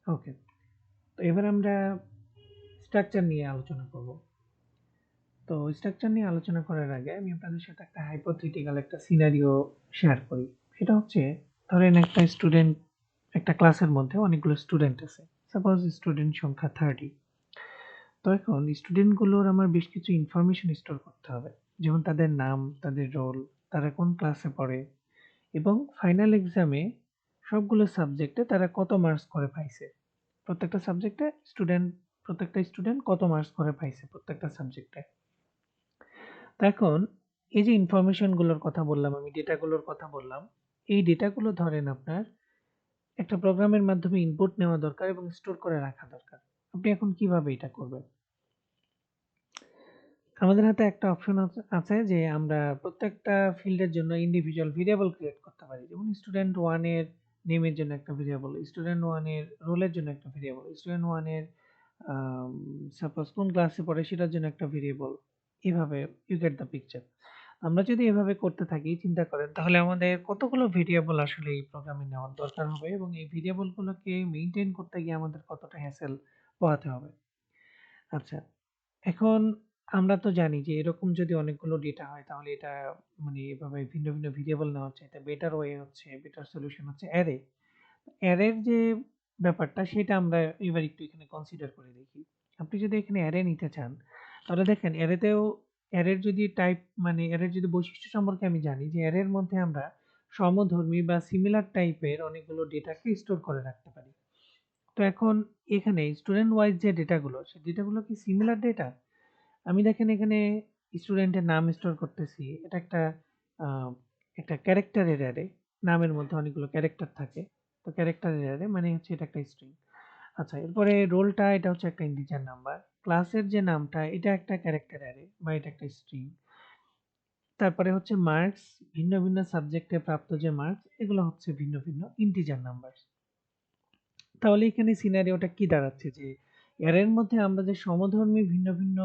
ওকে, তো এবার আমরা স্ট্রাকচার নিয়ে আলোচনা করব। তো স্ট্রাকচার নিয়ে আলোচনা করার আগে আমি আপনাদের সাথে একটা হাইপোথেটিক্যাল একটা সিনারিও শেয়ার করি। সেটা হচ্ছে, ধরেন একটা স্টুডেন্ট, একটা ক্লাসের মধ্যে অনেকগুলো স্টুডেন্ট আছে। সাপোজ স্টুডেন্ট সংখ্যা 30। তো এখন স্টুডেন্টগুলোর আমার বেশ কিছু ইনফরমেশন স্টোর করতে হবে, যেমন তাদের নাম, তাদের রোল, তারা কোন ক্লাসে পড়ে, এবং ফাইনাল এক্সামে সবগুলো সাবজেক্টে তারা কত মার্কস করে পাইছে। প্রত্যেকটা সাবজেক্টে প্রত্যেকটা স্টুডেন্ট কত মার্কস করে পাইছে প্রত্যেকটা সাবজেক্টে। তো এখন এই যে ইনফরমেশন গুলোর কথা বললাম, আমি ডেটাগুলোর কথা বললাম, এই ডেটাগুলো ধরেন আপনার একটা প্রোগ্রামের মাধ্যমে ইনপুট নেওয়া দরকার এবং স্টোর করে রাখা দরকার। আপনি এখন কিভাবে এটা করবেন? আমাদের হাতে একটা অপশন আছে যে আমরা প্রত্যেকটা ফিল্ডের জন্য ইন্ডিভিজুয়াল ভেরিয়েবল ক্রিয়েট করতে পারি। যেমন স্টুডেন্ট 1 এর নেমের জন্য একটা ভেরিয়েবল, স্টুডেন্ট 1 এর রোলের জন্য একটা ভেরিয়েবল, স্টুডেন্ট 1 এর সাপোজ কোন ক্লাসে পড়ে সেটার জন্য একটা ভেরিয়েবল। এভাবে ইউ গেট দ্য পিকচার। আমরা যদি এভাবে করতে থাকি, চিন্তা করেন, তাহলে আমাদের কতগুলো ভেরিয়েবল আসলে এই প্রোগ্রামে নেওয়ার দরকার হবে, এবং এই ভেরিয়েবল গুলোকে মেইনটেইন করতে গিয়ে আমাদের কতটা হ্যাসেল পোহাতে হবে। আচ্ছা, এখন আমরা তো জানি যে এরকম যদি অনেকগুলো ডেটা হয়, তাহলে এটা মানে এভাবে ভিন্ন ভিন্ন ভেরিয়েবল নেওয়ার চাইতে বেটার ওয়ে হচ্ছে, বেটার সলিউশন হচ্ছে অ্যারে। অ্যারের যে ব্যাপারটা সেটা আমরা এবার একটু এখানে কনসিডার করে দেখি। আপনি যদি এখানে অ্যারে নিতে চান, তাহলে দেখেন অ্যারেতেও অ্যারের যদি টাইপ, মানে অ্যারের যদি বৈশিষ্ট্য সম্পর্কে আমি জানি যে অ্যারের মধ্যে আমরা সমধর্মী বা সিমিলার টাইপের অনেকগুলো ডেটাকে স্টোর করে রাখতে পারি। তো এখন এখানে স্টুডেন্ট ওয়াইজ যে ডেটাগুলো, সেই ডেটাগুলো কি সিমিলার ডেটা? আমি দেখেন এখানে স্টুডেন্টের নাম স্টোর করতেছি। এটা আহ, একটা ক্যারেক্টারের অ্যারে। নামের মধ্যে অনেকগুলো ক্যারেক্টার থাকে। তো ক্যারেক্টারের অ্যারে মানে হচ্ছে এটা একটা স্ট্রিং। আচ্ছা, এরপরে রোলটা, এটা হচ্ছে একটা ইন্টিজার নাম্বার। ক্লাসের যে নামটা, এটা একটা ক্যারেক্টার অ্যারে বা এটা একটা স্ট্রিং। তারপরে হচ্ছে মার্কস, ভিন্ন ভিন্ন সাবজেক্টে প্রাপ্ত যে মার্কস, এগুলো হচ্ছে ভিন্ন ভিন্ন ইন্টিজার নাম্বার। তাহলে এখানে সিনারিওটা কি দাঁড়াচ্ছে যে অ্যারের মধ্যে আমরা যে সমধর্মী ভিন্ন ভিন্ন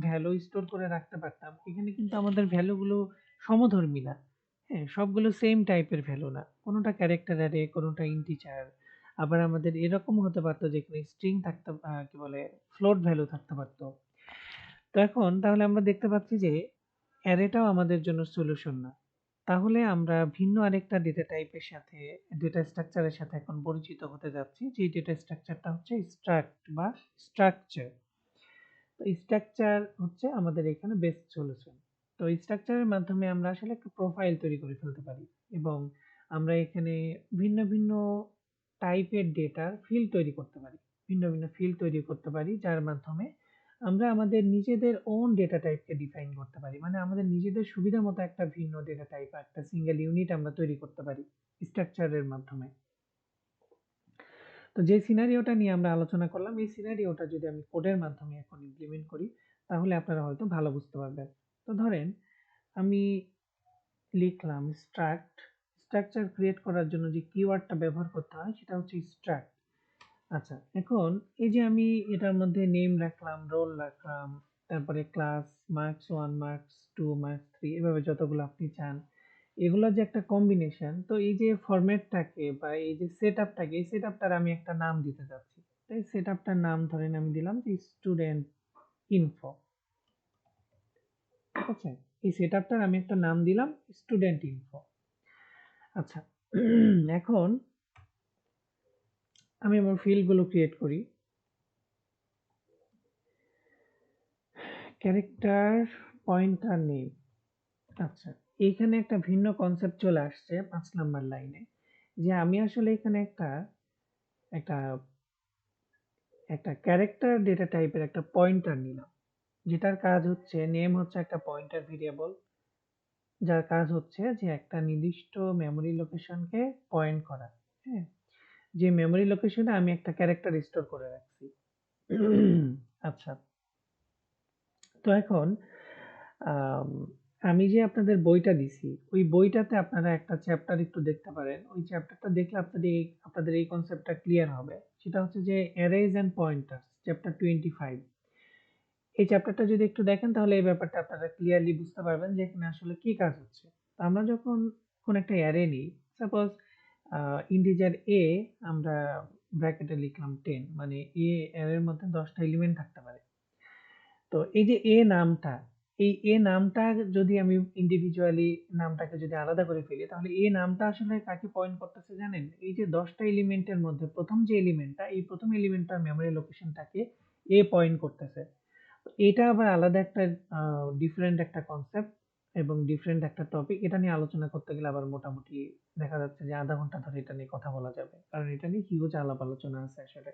ভ্যালু স্টোর করে রাখতে পারতাম, এখানে কিন্তু আমাদের ভ্যালুগুলো সমধর্মী না। হ্যাঁ, সবগুলো সেম টাইপের ভ্যালু না, কোনোটা ক্যারেক্টার অ্যারে, কোনোটা ইন্টিজার। আবার আমাদের এরকম হতে পারতো যে এখানে স্ট্রিং থাকতে, কি বলে, ফ্লোট ভ্যালু থাকতে পারতো। তো এখন তাহলে আমরা দেখতে পাচ্ছি যে অ্যারেটাও আমাদের জন্য সলিউশন না। তাহলে আমরা ভিন্ন আরেকটা ডেটা টাইপের সাথে, ডেটা স্ট্রাকচারের সাথে এখন পরিচিত হতে যাচ্ছি, যে ডেটা স্ট্রাকচারটা হচ্ছে স্ট্রাক্ট বা স্ট্রাকচার। তো স্ট্রাকচার হচ্ছে আমাদের এখানে বেস্ট সলিউশন। তো স্ট্রাকচারের মাধ্যমে আমরা আসলে একটা প্রোফাইল তৈরি করে ফেলতে পারি, এবং আমরা এখানে ভিন্ন ভিন্ন টাইপের ডেটার ফিল্ড তৈরি করতে পারি। ভিন্ন ভিন্ন ফিল্ড তৈরি করতে পারি, যার মাধ্যমে আমরা আমাদের নিজেদের ওন ডেটা টাইপকে ডিফাইন করতে পারি। মানে আমাদের নিজেদের সুবিধা মতো একটা ভিন্ন ডেটা টাইপ, একটা সিঙ্গেল ইউনিট আমরা তৈরি করতে পারি স্ট্রাকচারের মাধ্যমে। তো যে সিনারিওটা নিয়ে আমরা আলোচনা করলাম, এই সিনারিওটা যদি আমি কোডের মাধ্যমে এখন ইমপ্লিমেন্ট করি, তাহলে আপনারা হয়তো ভালো বুঝতে পারবেন। তো ধরেন আমি লিখলাম স্ট্রাকচার ক্রিয়েট করার জন্য যে কিওয়ার্ডটা ব্যবহার করতে হয় সেটা হচ্ছে স্ট্রাক্ট। আচ্ছা, এখন এই যে আমি এটার মধ্যে নেম রাখলাম, রোল রাখলাম, তারপরে ক্লাস, মার্কস 1, মার্কস 2, মার্কস 3, এভাবে যতগুলো আপনি চান, এগুলোর যে একটা কম্বিনেশন। তো এই যে ফরম্যাটটাকে বা এই যে সেটআপটাকে, এই সেটআপটার আমি একটা নাম দিতে যাচ্ছি। তাই সেটআপটার নাম ধরেন আমি দিলাম যে স্টুডেন্ট ইনফো। ঠিক আছে, এই সেটআপটার আমি একটা নাম দিলাম স্টুডেন্ট ইনফো। আচ্ছা, এখন আমি আমার ফিল্ড গুলো ক্রিয়েট করি। Character, pointer, name. আচ্ছা, এইখানে একটা ভিন্ন কনসেপ্ট চলে আসছে 5 নাম্বার লাইনে, যে আমি আসলে এখানে একটা একটা একটা ক্যারেক্টার ডেটা টাইপের একটা পয়েন্টার নিলাম, যেটার কাজ হচ্ছে, নেম হচ্ছে একটা পয়েন্টার ভেরিয়েবল, যার কাজ হচ্ছে যে একটা নির্দিষ্ট মেমোরি লোকেশনকে পয়েন্ট করা। হ্যাঁ, যে মেমোরি লোকেশনে আমি একটা ক্যারেক্টার স্টোর করে রাখছি। আচ্ছা, তো এখন আম, আমি যে আপনাদের বইটা দিছি, ওই বইটাতে আপনারা একটা চ্যাপ্টার একটু দেখতে পারেন। ওই চ্যাপ্টারটা দেখলে আপনাদের এই কনসেপ্টটা ক্লিয়ার হবে। সেটা হচ্ছে যে অ্যারেজ অ্যান্ড পয়েন্টার্স, চ্যাপ্টার 25। এই চ্যাপ্টারটা যদি একটু দেখেন, তাহলে এই ব্যাপারটা আপনারা ক্লিয়ারলি বুঝতে পারবেন যে এখানে আসলে কি কাজ হচ্ছে। তো আমরা যখন কোন একটা অ্যারে নিই, সাপোজ ইন্টিজার এ আমরা ব্র্যাকেটে লিখলাম 10, মানে এ এর মধ্যে 10টা এলিমেন্ট থাকতে পারে। তো এই যে এ নামটা, এই এ নামটা যদি আমি ইন্ডিভিজুয়ালি নামটাকে যদি আলাদা করে ফেলি, তাহলে এ নামটা আসলে কাকে পয়েন্ট করতেছে জানেন? এই যে 10টা এলিমেন্টের মধ্যে প্রথম যে এলিমেন্টটা, এই প্রথম এলিমেন্টটার মেমরি লোকেশনটাকে এ পয়েন্ট করতেছে। তো এটা আবার আলাদা একটা ডিফারেন্ট একটা কনসেপ্ট এবং ডিফারেন্ট একটা টপিক। এটা নিয়ে আলোচনা করতে গেলে আবার মোটামুটি দেখা যাচ্ছে যে আধা ঘন্টা ধরে এটা নিয়ে কথা বলা যাবে, কারণ এটা নিয়ে হিউজ আলাপ আলোচনা আছে আসলে।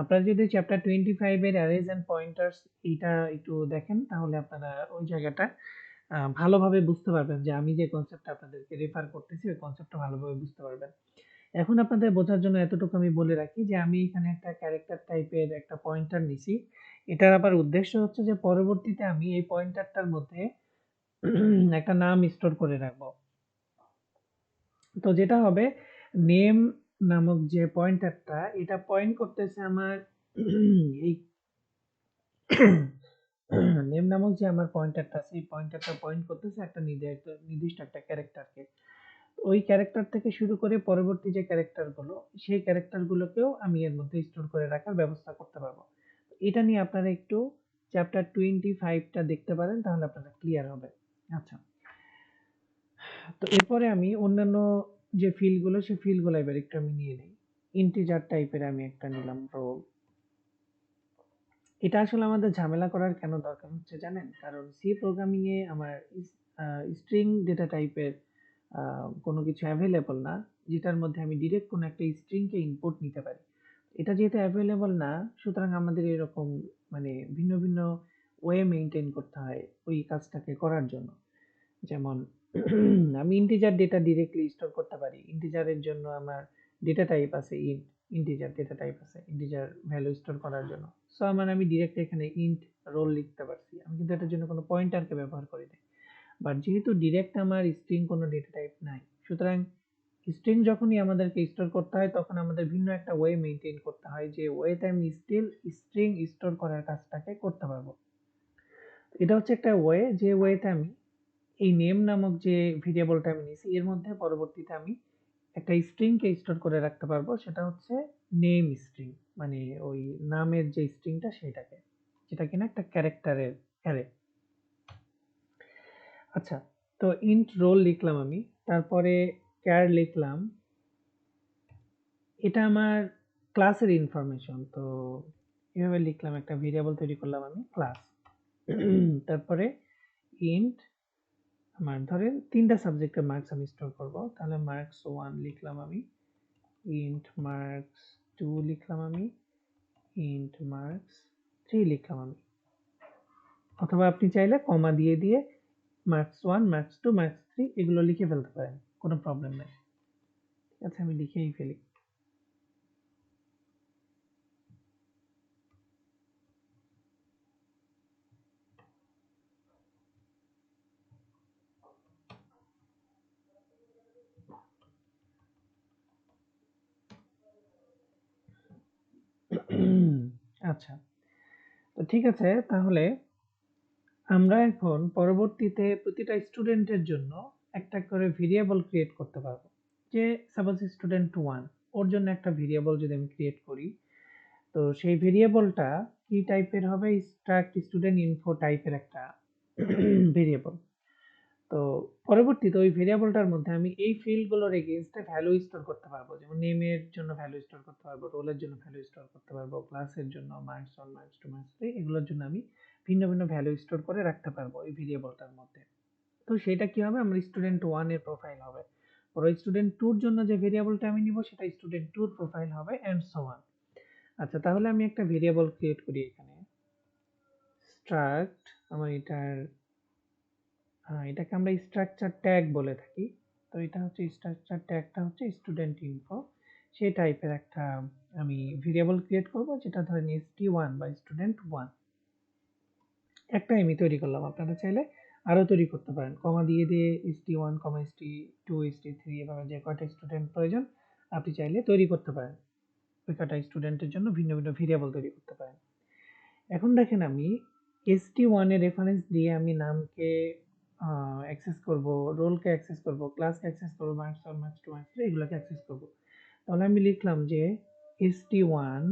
আপনারা যদি চ্যাপ্টার 25 এর অ্যারেজ এন্ড পয়েন্টার্স এইটা একটু দেখেন, তাহলে আপনারা ওই জায়গাটা ভালোভাবে বুঝতে পারবেন যে আমি যে কনসেপ্টটা আপনাদেরকে রেফার করতেছি ওই কনসেপ্টটা ভালোভাবে বুঝতে পারবেন। এখন আপনাদের বোঝার জন্য এতটুকু আমি বলে রাখি যে আমি এখানে একটা ক্যারেক্টার টাইপের একটা পয়েন্টার নিছি। এটার আবার উদ্দেশ্য হচ্ছে যে পরবর্তীতে আমি এই পয়েন্টারটার মধ্যে একটা নাম স্টোর করে রাখবো। তো যেটা হবে, নেম নামক যে পয়েন্টারটা, এটা পয়েন্ট করতেছে আমার এই নেম নামক যে আমার পয়েন্টারটা আছে, এই পয়েন্টারটা পয়েন্ট করতেছে একটা নির্দিষ্ট একটা ক্যারেক্টারকে। ওই ক্যারেক্টার থেকে শুরু করে পরবর্তী যে ক্যারেক্টার গুলো, সেই ক্যারেক্টার গুলোকেও আমি এর মধ্যে স্টোর করে রাখার ব্যবস্থা করতে পারবো। এটা নিয়ে আপনারা একটু চ্যাপ্টার 25টা দেখতে পারেন, তাহলে আপনারা ক্লিয়ার হবে। আচ্ছা, তো এরপরে আমি অন্যান্য যে ফিল্ড গুলো, সেই ফিল্ড গুলো এবার একটু আমি নিয়ে নিই। ইন্টিজার টাইপের আমি একটা নিলাম রোল। এটা আসলে আমাদের ঝামেলা করার কেন দরকার হচ্ছে জানেন? কারণ সি প্রোগ্রামিং এ আমার স্ট্রিং ডেটা টাইপের কোনো কিছু অ্যাভেলেবল না, যেটার মধ্যে আমি ডিরেক্ট কোনো একটা স্ট্রিং কে ইনপুট নিতে পারি। এটা যেহেতু অ্যাভেলেবল না, সুতরাং আমাদের এরকম মানে ভিন্ন ভিন্ন ওয়ে মেইনটেইন করতে হয় ওই কাজটাকে করার জন্য। যেমন আমি ইন্টিজার ডেটা ডিরেক্টলি স্টোর করতে পারি। ইন্টিজারের জন্য আমার ডেটা টাইপ আছে ইন্ট, ইন্টিজার ডেটা টাইপ আছে ইন্টিজার ভ্যালু স্টোর করার জন্য। সো আমি ডিরেক্ট এখানে ইন্ট রোল লিখতে পারছি, আমি কিন্তু এটার জন্য কোনো পয়েন্টারকে ব্যবহার করি নাই। বাট যেহেতু ডিরেক্ট আমার স্ট্রিং কোনো ডেটা টাইপ নাই, সুতরাং স্ট্রিং যখনই আমাদেরকে স্টোর করতে হয়, তখন আমাদের ভিন্ন একটা ওয়ে মেনটেন করতে হয়, যে ওয়েতে আমি স্টিল স্ট্রিং স্টোর করার কাজটাকে করতে পারবো। এটা হচ্ছে একটা ওয়ে, যে ওয়েতে আমি এই নেম নামক যে ভেরিয়েবলটা আমি নিয়েছি, এর মধ্যে পরবর্তীতে আমি একটা স্ট্রিং কে স্টোর করে রাখতে পারবো, সেটা হচ্ছে নেম স্ট্রিং, মানে ওই নামের যে স্ট্রিংটা সেটাকে, যেটা কিনা একটা ক্যারেক্টারের অ্যারে। আচ্ছা, তো ইন্ট রোল লিখলাম আমি, তারপরে ক্যার লিখলাম, এটা আমার ক্লাসের ইনফরমেশন। তো এভাবে লিখলাম, একটা ভেরিয়েবল তৈরি করলাম আমি ক্লাস। তারপরে ইন্ট আমার ধরেন 3টা সাবজেক্টের মার্কস আমি স্টোর করব, তাহলে মার্কস 1 লিখলাম আমি, ইন্ট মার্কস 2 লিখলাম আমি, ইন্ট মার্কস 3 লিখলাম আমি। অথবা আপনি চাইলে কমা দিয়ে দিয়ে মার্কস 1, মার্কস 2, মার্কস 3 এগুলো লিখে ফেলতে পারেন, কোনো প্রবলেম নাই। আচ্ছা, আমি লিখেই ফেলি। আচ্ছা, তো ঠিক আছে, তাহলে আমরা এখন পরবর্তীতে প্রতিটা স্টুডেন্টের জন্য একটা করে ভেরিয়েবল ক্রিয়েট করতে পারবো। যে সাপোজ স্টুডেন্ট 1, ওর জন্য একটা ভেরিয়েবল যদি আমি ক্রিয়েট করি, তো সেই ভেরিয়েবলটা কি টাইপের হবে? স্ট্রাক্ট স্টুডেন্ট ইনফো টাইপের একটা ভেরিয়েবল। তো পরবর্তীতে ওই ভেরিয়েবলটার মধ্যে আমি এই ফিল্ড গুলোর এগেইনস্টে ভ্যালু স্টোর করতে পারবো, যেমন নেমের জন্য ভ্যালু স্টোর করতে পারবো, রোলের জন্য ভ্যালু স্টোর করতে পারবো, ক্লাসের জন্য মার্কস 1, মার্কস 2, মার্কস 3 এগুলোর জন্য আমি ভিন্ন ভিন্ন ভ্যালু স্টোর করে রাখতে পারবো এই ভেরিয়েবলটার মধ্যে। তো সেটা কি হবে? আমার স্টুডেন্ট 1 এর প্রোফাইল হবে, আর স্টুডেন্ট 2 এর জন্য যে ভেরিয়েবলটা আমি নিব সেটা স্টুডেন্ট 2 এর প্রোফাইল হবে, এন্ড সো অন। আচ্ছা, তাহলে আমি একটা ভেরিয়েবল ক্রিয়েট করি এখানে, স্ট্রাক্ট, আমার এটার এটাকে আমরা স্ট্রাকচার ট্যাগ বলে থাকি। তো এটা হচ্ছে স্ট্রাকচার ট্যাগটা হচ্ছে স্টুডেন্ট ইনফো, সেই টাইপের একটা আমি ভেরিয়েবল ক্রিয়েট করব, যেটা ধরেন st1 বা স্টুডেন্ট 1 একটা আমি তৈরি করলাম। আপনারা চাইলে আরো তৈরি করতে পারেন, কমা দিয়ে দিয়ে st1, st2, st3 এভাবে যে কয়টা স্টুডেন্ট প্রয়োজন আপনি চাইলে তৈরি করতে পারেন। ওই কয়টা স্টুডেন্টের জন্য ভিন্ন ভিন্ন ভেরিয়েবল তৈরি করতে পারেন। এখন দেখেন, আমি st1 এর রেফারেন্স দিয়ে আমি নামকে অ্যাক্সেস করব, রোলকে অ্যাক্সেস করব, ক্লাসকে অ্যাক্সেস করব, মার্কস 1, মার্কস 2, মার্কস 3 এগুলোকে অ্যাক্সেস করব। তাহলে আমি লিখলাম যে st1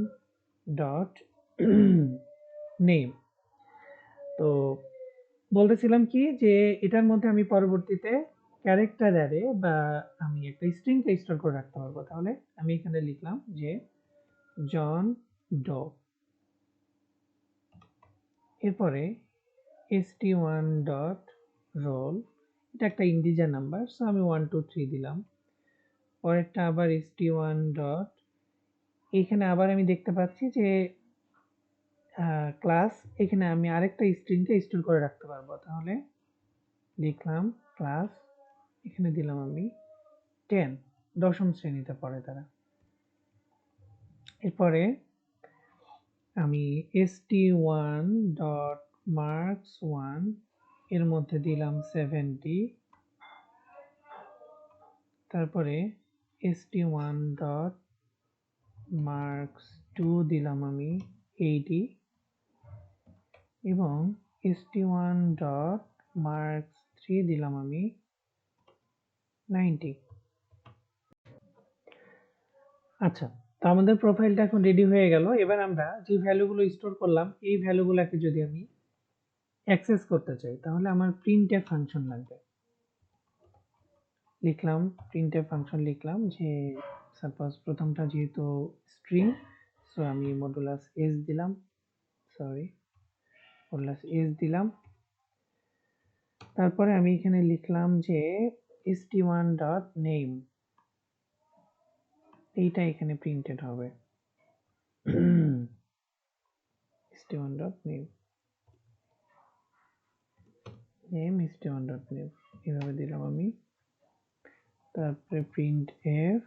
ডট নেম। তো বলতেছিলাম কি যে এটার মধ্যে আমি পরবর্তীতে ক্যারেক্টার অ্যারে বা আমি একটা স্ট্রিংকে স্টোর করে রাখতে পারবো। তাহলে আমি এখানে লিখলাম যে জন ডো, এরপরে st1 ডট রোল, এটা একটা ইন্টিজার নাম্বার, সো আমি 1 2 3 দিলাম। পরেরটা আবার st1 ডট, এখানে আবার আমি দেখতে পাচ্ছি যে ক্লাস, এখানে আমি আরেকটা স্ট্রিংকে স্টোর করে রাখতে পারবো। তাহলে লিখলাম ক্লাস, এখানে দিলাম আমি 10, দশম শ্রেণীতে পড়ে তারা। এরপরে আমি st1 ডট মার্কস 1, এর মধ্যে দিলাম 70, তারপরে st1 ডট মার্কস 2 দিলাম আমি 80, এবং st1 ডট মার্কস 3 দিলাম আমি 90। আচ্ছা, তো আমাদের প্রোফাইলটা এখন রেডি হয়ে গেল। এবার আমরা যে ভ্যালুগুলো স্টোর করলাম এই ভ্যালুগুলোকে যদি আমি অ্যাক্সেস করতে চাই তাহলে আমার প্রিন্টএফ ফাংশন লাগবে। লিখলাম প্রিন্টএফ ফাংশন, লিখলাম যে সাপোজ প্রথমটা যেহেতু স্ট্রিং, সো আমি মডুলাস এস দিলাম, মডুলাস এস দিলাম। তারপরে আমি এখানে লিখলাম যে st1 ডট নেম, এইটা এখানে প্রিন্টেড হবে st1 dot name, st1 dot name এভাবে দিলাম আমি। তারপরে প্রিন্ট এফ,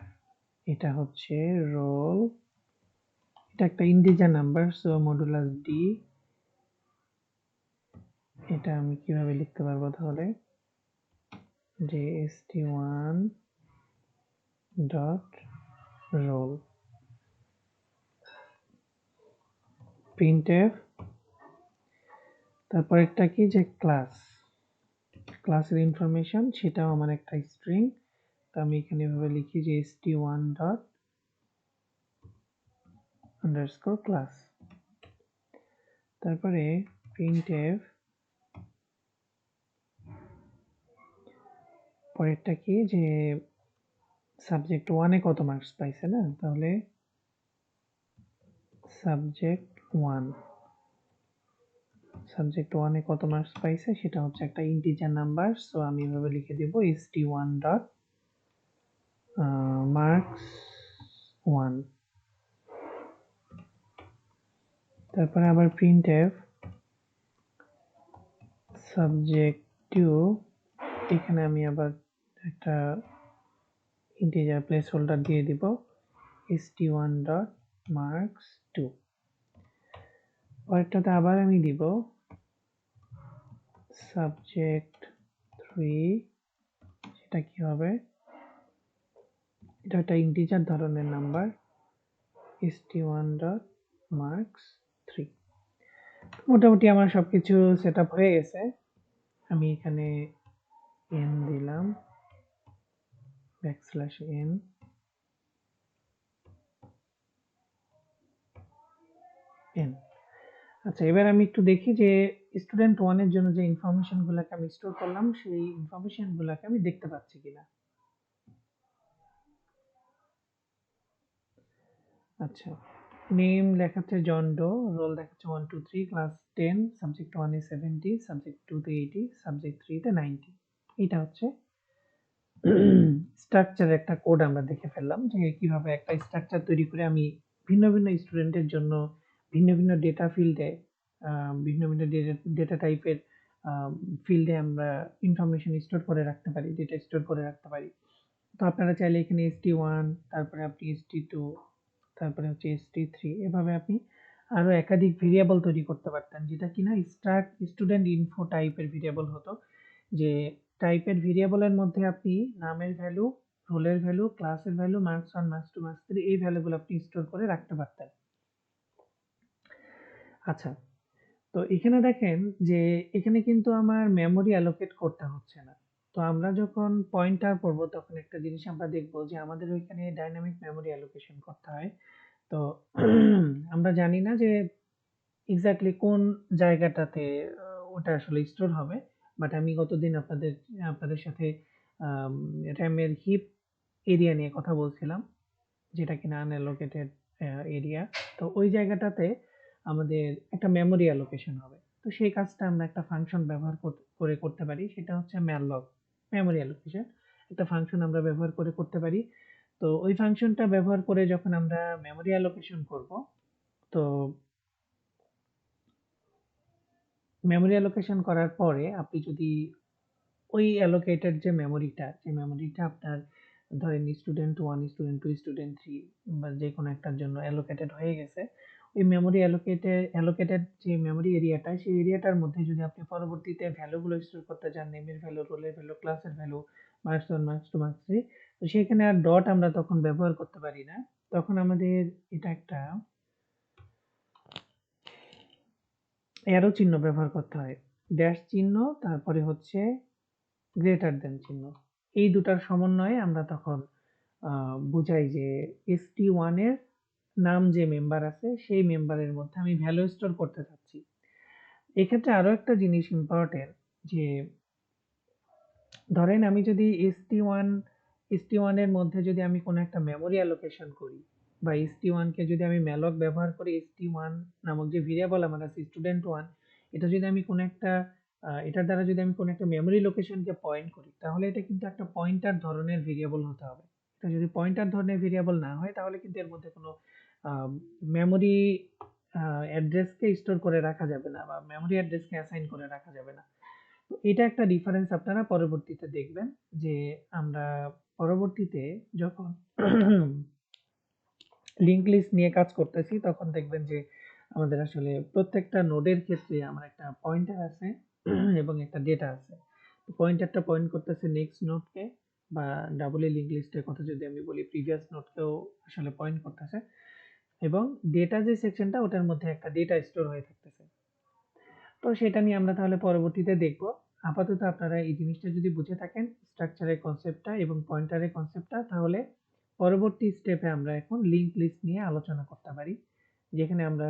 এটা হচ্ছে রোল, এটা একটা integer number, so modulus D, এটা আমি কিভাবে লিখতে পারবো তাহলে যে st1 ডট রোল, প্রিন্টএফ। তারপরেরটা কি যে ক্লাস, ক্লাসের ইনফরমেশন সেটাও আমার একটা স্ট্রিং, তো আমি এখানে এভাবে লিখি যে st1 ডট আন্ডারস্কোর ক্লাস। তারপরে প্রিন্টএফ, পরেরটা কি যে সাবজেক্ট 1 এ কত মার্কস পাইছে না, তাহলে সাবজেক্ট 1, সাবজেক্ট 1 এ কত মার্কস পাইছে সেটা হচ্ছে একটা ইন্টিজার নাম্বার, সো আমি এভাবে লিখে দেব st1 ডট মার্কস 1। তারপরে আবার প্রিন্টএফ সাবজেক্ট 2, এখানে আমি আবার একটা ইন্টিজার প্লেস হোল্ডার দিয়ে দিব st1 ডট মার্কস 2। পরেরটাতে আবার আমি দিব সাবজেক্ট 3, সেটা কি হবে, এটা একটা ইন্টিজার ধরনের নাম্বার st1 ডট মার্কস 3। মোটামুটি আমার সবকিছু সেট আপ হয়ে গেছে। আমি এখানে n দিলাম, \n, n। আচ্ছা, এবার আমি একটু দেখি যে স্টুডেন্ট 1 এর জন্য যে ইনফরমেশন গুলাকে আমি স্টোর করলাম সেই ইনফরমেশন গুলাকে আমি দেখতে পাচ্ছি কিনা। আচ্ছা, নেম দেখাচ্ছে জন ডো, রোল দেখাচ্ছে 1 2 3, ক্লাস 10, সাবজেক্ট 1 এ 70, সাবজেক্ট 2 তে 80, সাবজেক্ট 3 তে 90। এটা হচ্ছে স্ট্রাকচারের একটা কোড আমরা দেখে ফেললাম যে কিভাবে একটা স্ট্রাকচার তৈরি করে আমি ভিন্ন ভিন্ন স্টুডেন্টের জন্য ভিন্ন ভিন্ন ডেটা ফিল্ডে, ভিন্ন ভিন্ন ডেটা টাইপের ফিল্ডে আমরা ইনফরমেশন স্টোর করে রাখতে পারি, ডেটা স্টোর করে রাখতে পারি। তো আপনারা চাইলে এখানে st1, তারপরে আপনি st2, তারপরে হচ্ছে st3, এভাবে আপনি আরো একাধিক ভেরিয়েবল তৈরি করতে পারতেন, যেটা কিনা স্টুডেন্ট ইনফো টাইপের ভেরিয়েবল হতো, যে টাইপের ভেরিয়েবলের মধ্যে আপনি নামের ভ্যালু, রোলের ভ্যালু, ক্লাসের ভ্যালু, মার্কস 1 মার্কস 2 মার্কস 3 এই ভ্যালুগুলো আপনি স্টোর করে রাখতে পারতেন। আচ্ছা, তো এখানে দেখেন যে এখানে কিন্তু আমার মেমোরি অ্যালোকেট করতে হচ্ছে না। তো আমরা যখন পয়েন্টার পড়বো তখন একটা জিনিস আমরা দেখবো যে আমাদের ওইখানে ডাইনামিক মেমোরি অ্যালোকেশন করতে হয়। তো আমরা জানি না যে এক্স্যাক্টলি কোন জায়গাটাতে ওটা আসলে স্টোর হবে। বাট আমি গতদিন আপনাদের সাথে র্যামের হিপ এরিয়া নিয়ে কথা বলছিলাম, যেটা কিনা আনঅ্যালোকেটেড এরিয়া। তো ওই জায়গাটাতে আমাদের একটা মেমোরি অ্যালোকেশন হবে। তো সেই কাজটা আমরা একটা ফাংশন ব্যবহার করে করতে পারি, সেটা হচ্ছে ম্যাললক, মেমোরি অ্যালোকেশন। একটা ফাংশন আমরা ব্যবহার করে করতে পারি। তো ওই ফাংশনটা ব্যবহার করে যখন আমরা মেমোরি অ্যালোকেশন করব, তো মেমোরি অ্যালোকেশন করার পরে আপনি যদি ওই অ্যালোকেটেড যে মেমোরিটা আপনার ধরেন স্টুডেন্ট 1, স্টুডেন্ট 2, স্টুডেন্ট 3 বা যেকোনো একটার জন্য অ্যালোকেটেড হয়ে গেছে। ওই মেমোরি অ্যালোকেটেড যে মেমোরি এরিয়াটা, সেই এরিয়াটার মধ্যে যদি আপনি পরবর্তীতে ভ্যালুগুলো স্টোর করতে চান, নেমের ভ্যালু, রোলের ভ্যালু, ক্লাসের ভ্যালু, মার্কস 1, মার্কস 2, মার্কস 3, তো সেখানে আর ডট আমরা তখন ব্যবহার করতে পারি না। তখন আমাদের এটা একটা অ্যারো চিহ্ন ব্যবহার করতে হয়। ড্যাশ চিহ্ন, তারপরে হচ্ছে গ্রেটার দেন চিহ্ন। এই দুটার সমন্বয়ে আমরা তখন বুঝাই যে ST1 এর নাম যে মেম্বার আছে সেই মেম্বারের মধ্যে আমি ভ্যালু স্টোর করতে চাচ্ছি। এক্ষেত্রে আরো একটা জিনিস ইম্পর্টেন্ট, যে ধরেন আমি যদি ST1 এর মধ্যে যদি আমি কোনো একটা মেমোরি অ্যালোকেশন করি, বা ST1 কে যদি আমি ম্যালক ব্যবহার করি, ST1 নামক যে ভেরিয়েবল আমার আছে স্টুডেন্ট 1, এটা যদি আমি কোনো একটা এটার দ্বারা যদি আমি কোনো একটা মেমোরি লোকেশনকে পয়েন্ট করি, তাহলে এটা কিন্তু একটা পয়েন্টার ধরনের ভেরিয়েবল হতে হবে। এটা যদি পয়েন্টার ধরনের ভেরিয়েবল না হয়, তাহলে কিন্তু এর মধ্যে কোনো মেমোরি অ্যাড্রেসকে স্টোর করে রাখা যাবে না, বা মেমোরি অ্যাড্রেসকে অ্যাসাইন করে রাখা যাবে না। তো এটা একটা ডিফারেন্স আপনারা পরবর্তীতে দেখবেন, যে আমরা পরবর্তীতে যখন লিংক লিস্ট নিয়ে কাজ করতেছি, তখন দেখবেন যে আমাদের আসলে প্রত্যেকটা নোডের ক্ষেত্রে আমার একটা পয়েন্টার আছে এবং একটা ডেটা আছে। পয়েন্টারটা পয়েন্ট করতেছে নেক্সট নোডকে, বা ডাবলি লিংক লিস্টের কথা যদি আমি বলি, প্রিভিয়াস নোডকেও আসলে পয়েন্ট করতেছে। এবং ডেটা যে সেকশনটা, ওটার মধ্যে একটা ডেটা স্টোর হয়ে থাকতেছে। তো সেটা নিয়ে আমরা তাহলে পরবর্তীতে দেখব। আপাতত আপনারা এই জিনিসটা যদি বুঝে থাকেন, স্ট্রাকচারের কনসেপ্টটা এবং পয়েন্টারের কনসেপ্টটা, তাহলে পরবর্তী স্টেপে আমরা এখন লিংক লিস্ট নিয়ে আলোচনা করতে পারি, যেখানে আমরা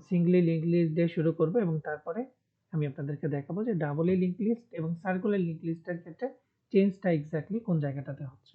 সিঙ্গলি লিংক লিস্ট দিয়ে শুরু করব, এবং তারপরে আমি আপনাদেরকে দেখাবো যে ডাবলি লিংক লিস্ট এবং সার্কুলার লিংক লিস্টের ক্ষেত্রে চেঞ্জটা এক্স্যাক্টলি কোন জায়গাটাতে হচ্ছে।